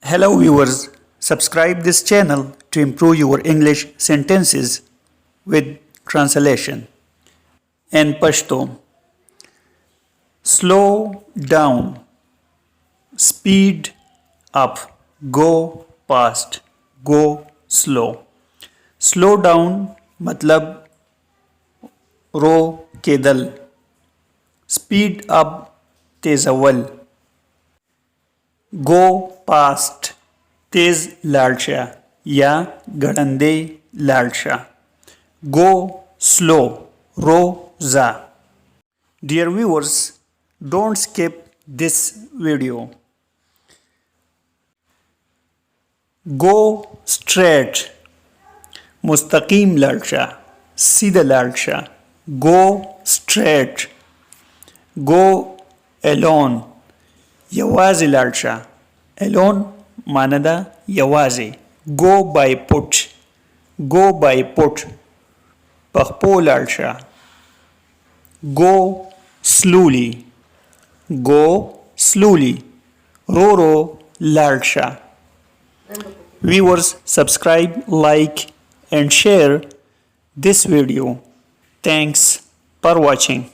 Hello viewers, subscribe this channel to improve your English sentences with translation. In Pashto, slow down, speed up, go fast, go slow. Slow down मतलब रो के दल, speed up तेज अव्वल, गो past तेज लालशा या गड़ंदे लालशा, go slow रो जा. Dear viewers, don't skip this video. Go straight मुस्तकीम लालशा सीधा लालशा, go straight. Go alone यवाज़ी लालशा, alone मानदा यवाज़ी. Go by foot पखपो लालशा. Go slowly row लालशा. Viewers, subscribe, like and share this video. Thanks for watching.